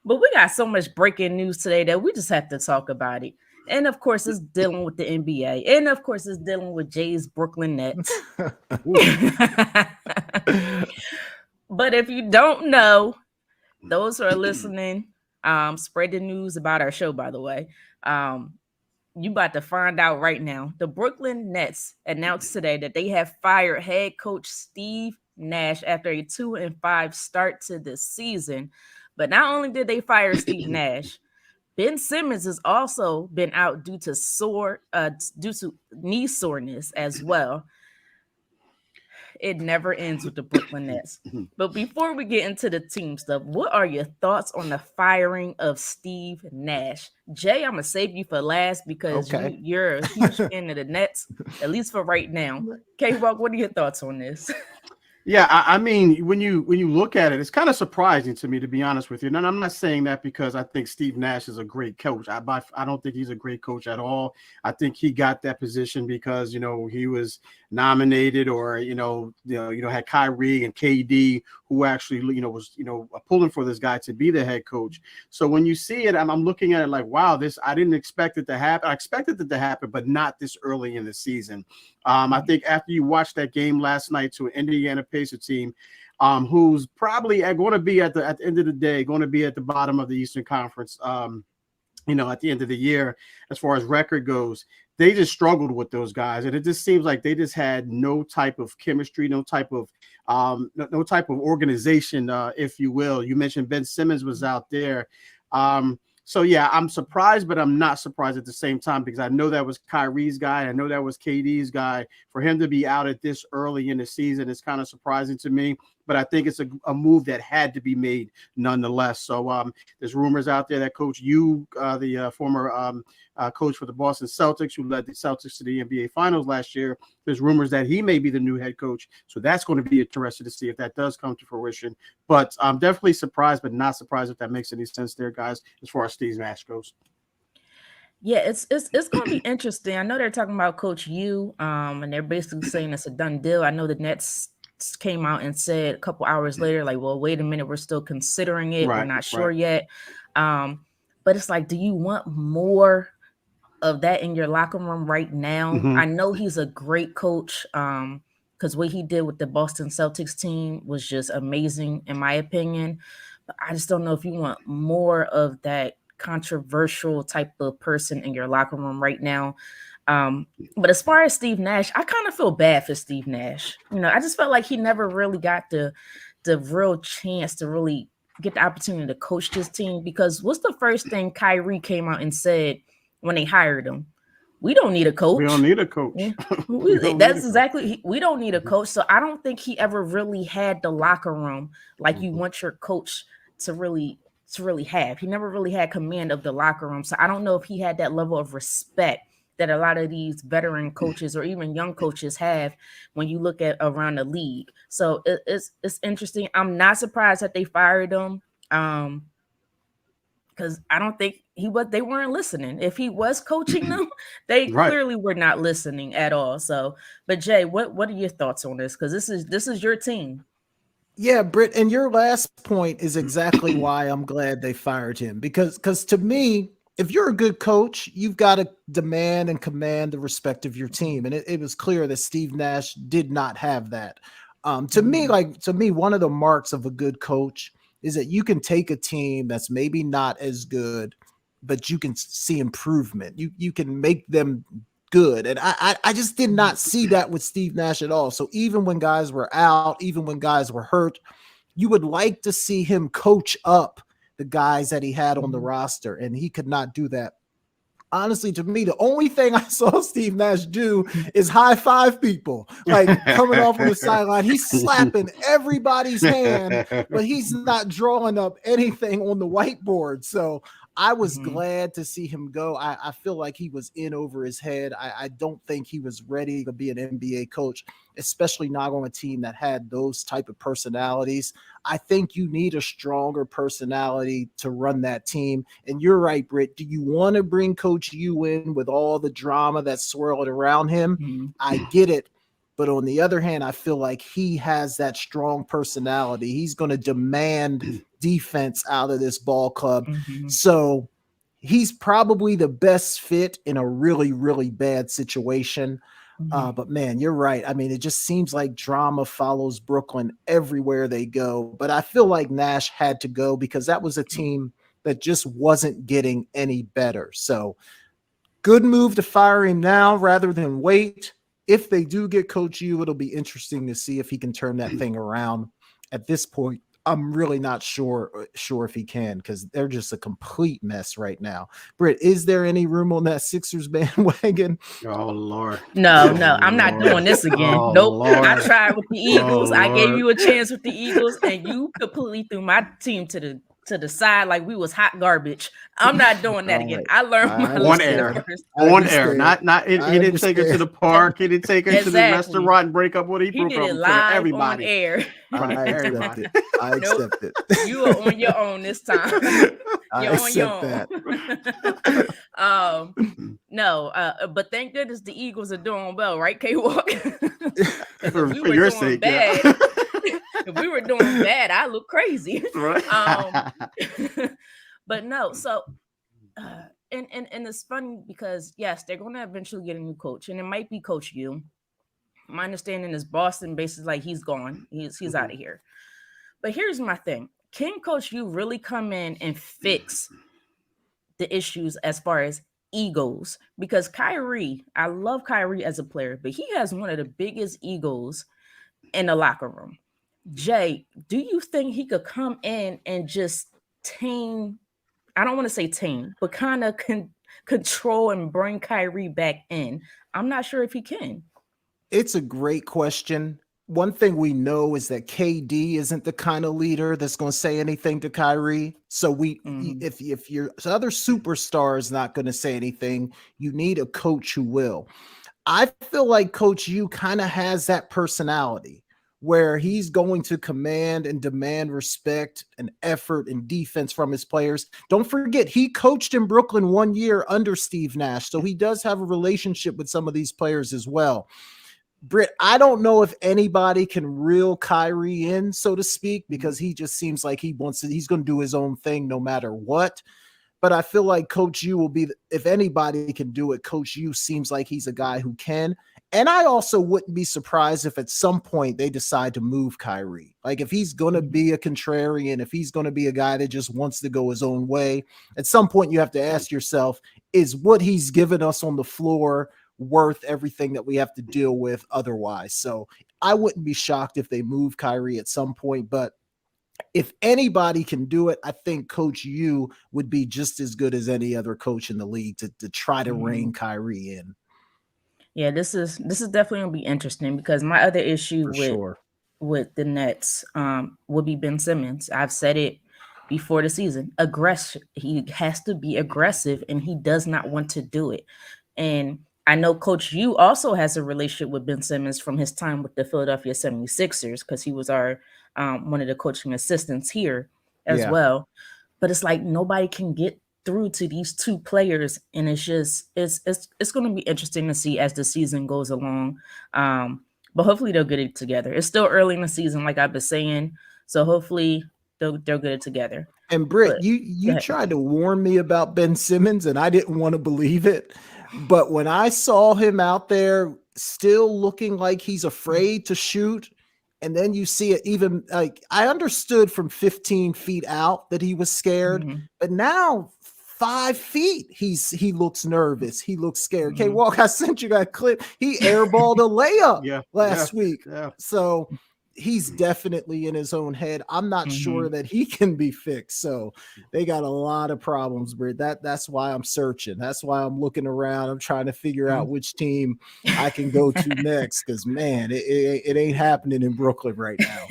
But we got so much breaking news today that we just have to talk about it. And of course, it's dealing with the NBA. And of course, it's dealing with Jay's Brooklyn Nets. But if you don't know, those who are listening, spread the news about our show, by the way. You about to find out right now. The Brooklyn Nets announced today that they have fired head coach Steve Nash after a 2-5 start to this season. But not only did they fire Steve Nash, Ben Simmons has also been out due to knee soreness as well. It never ends with the Brooklyn Nets. But before we get into the team stuff, what are your thoughts on the firing of Steve Nash? Jay, I'm gonna save you for last because you're a huge fan of the Nets, at least for right now. K-Walk, what are your thoughts on this? Yeah, I mean, when you look at it, it's kind of surprising to me, to be honest with you. And I'm not saying that because I think Steve Nash is a great coach. I don't think he's a great coach at all. I think he got that position because he was nominated, or had Kyrie and KD who actually was pulling for this guy to be the head coach. So when you see it, I'm looking at it like, wow, I didn't expect it to happen. I expected it to happen, but not this early in the season. I think after you watched that game last night to an Indiana Pacer team, who's probably going to be at the end of the day going to be at the bottom of the Eastern Conference, at the end of the year, as far as record goes, they just struggled with those guys, and it just seems like they just had no type of chemistry, no type of organization, if you will. You mentioned Ben Simmons was out there. So, yeah, I'm surprised, but I'm not surprised at the same time because I know that was Kyrie's guy. I know that was KD's guy. For him to be out at this early in the season is kind of surprising to me, but I think it's a move that had to be made nonetheless. So there's rumors out there that Coach Yu, the former coach for the Boston Celtics, who led the Celtics to the NBA Finals last year, there's rumors that he may be the new head coach. So that's going to be interesting to see if that does come to fruition. But I'm definitely surprised, but not surprised if that makes any sense there, guys, as far as Steve Nash goes. Yeah, it's going to be interesting. I know they're talking about Coach Yu, and they're basically saying it's a done deal. I know the Nets came out and said a couple hours later, like, well, wait a minute, we're still considering it. We're not sure yet. But it's like, do you want more of that in your locker room right now? Mm-hmm. I know he's a great coach, because what he did with the Boston Celtics team was just amazing, in my opinion. But I just don't know if you want more of that controversial type of person in your locker room right now. But as far as Steve Nash, I kind of feel bad for Steve Nash. I just felt like he never really got the real chance to really get the opportunity to coach this team, because what's the first thing Kyrie came out and said when they hired him? We don't need a coach. We don't need a coach. That's exactly. We don't need a coach. So I don't think he ever really had the locker room like you want your coach to really have. He never really had command of the locker room. So I don't know if he had that level of respect that a lot of these veteran coaches or even young coaches have when you look at around the league. So it's interesting. I'm not surprised that they fired him. Because I don't think they weren't listening. If he was coaching them, they clearly were not listening at all. So, but Jay, what are your thoughts on this? Because this is your team. Yeah, Britt, and your last point is exactly why I'm glad they fired him. Because to me, if you're a good coach, you've got to demand and command the respect of your team. And it was clear that Steve Nash did not have that. To me, one of the marks of a good coach is that you can take a team that's maybe not as good, but you can see improvement. You can make them good. And I just did not see that with Steve Nash at all. So even when guys were out, even when guys were hurt, you would like to see him coach up the guys that he had on the roster, and he could not do that. Honestly, to me, the only thing I saw Steve Nash do is high five people, like coming off on the sideline. He's slapping everybody's hand, but he's not drawing up anything on the whiteboard. So I was glad to see him go. I feel like he was in over his head. I don't think he was ready to be an NBA coach, especially not on a team that had those type of personalities. I think you need a stronger personality to run that team. And you're right, Britt. Do you want to bring Coach Yu in with all the drama that's swirled around him? I get it. But on the other hand, I feel like he has that strong personality. He's going to demand defense out of this ball club. Mhm. So he's probably the best fit in a really, really bad situation. Mhm. But man, you're right. I mean, it just seems like drama follows Brooklyn everywhere they go. But I feel like Nash had to go because that was a team that just wasn't getting any better. So good move to fire him now rather than wait. If they do get Coach U, it'll be interesting to see if he can turn that thing around. At this point, I'm really not sure if he can, because they're just a complete mess right now. Britt, is there any room on that Sixers bandwagon? Oh Lord. No, Oh, no, I'm not Lord. doing this again. Oh, Nope. I Lord. tried with the Oh, Eagles. I gave Lord. you a chance with the Eagles, and you completely threw my team to the side like we was hot garbage. I'm not doing that again. Right. I learned I my On lesson air. first. On air. Not he didn't take her to the park. He didn't take her to the Exactly. restaurant and break up what he He broke did up it in front of live on everybody. air. In front of I accept everybody. it. I Nope. accept it. You are on your own this time. I You're on your accept own. No, but thank goodness the Eagles are doing well, right, K-Walk? Because for if we were your doing sake, bad, yeah. if we were doing bad, I look crazy. Right. But no, so and it's funny because yes, they're going to eventually get a new coach, and it might be Coach U. My understanding is Boston basically like he's gone, he's out of here. But here's my thing: can Coach U really come in and fix the issues as far as egos? Because Kyrie, I love Kyrie as a player, but he has one of the biggest egos in the locker room. Jay, do you think he could come in and just tame? I don't want to say tame, but kind of control and bring Kyrie back in. I'm not sure if he can. It's a great question. One thing we know is that KD isn't the kind of leader that's going to say anything to Kyrie. So if your other superstar is not going to say anything, you need a coach who will. I feel like Coach U kind of has that personality where he's going to command and demand respect and effort and defense from his players. Don't forget, he coached in Brooklyn 1 year under Steve Nash, so he does have a relationship with some of these players as well. Britt, I don't know if anybody can reel Kyrie in, so to speak, because he just seems like he's going to do his own thing no matter what. But I feel like Coach U will be, if anybody can do it, Coach U seems like he's a guy who can. And I also wouldn't be surprised if at some point they decide to move Kyrie. Like if he's going to be a contrarian, if he's going to be a guy that just wants to go his own way, at some point you have to ask yourself, is what he's given us on the floor worth everything that we have to deal with otherwise? So I wouldn't be shocked if they move Kyrie at some point, but if anybody can do it, I think Coach U would be just as good as any other coach in the league to try to rein Kyrie in. Yeah, this is definitely gonna be interesting because my other issue with the Nets would be Ben Simmons. I've said it before the season. He has to be aggressive, and he does not want to do it. And I know Coach U also has a relationship with Ben Simmons from his time with the Philadelphia 76ers because he was our one of the coaching assistants here as well. But it's like nobody can get through to these two players, and it's going to be interesting to see as the season goes along. But hopefully they'll get it together. It's still early in the season, like I've been saying, so hopefully they'll get it together. And Britt, you tried to warn me about Ben Simmons, and I didn't want to believe it. But when I saw him out there still looking like he's afraid to shoot, and then you see it even like I understood from 15 feet out that he was scared, but now 5 feet, he looks nervous. He looks scared. Okay, Walk, I sent you that clip. He airballed a layup last week. Yeah. So he's definitely in his own head. I'm not sure that he can be fixed. So they got a lot of problems, Britt. That's why I'm searching. That's why I'm looking around. I'm trying to figure out which team I can go to next. Because man, it ain't happening in Brooklyn right now.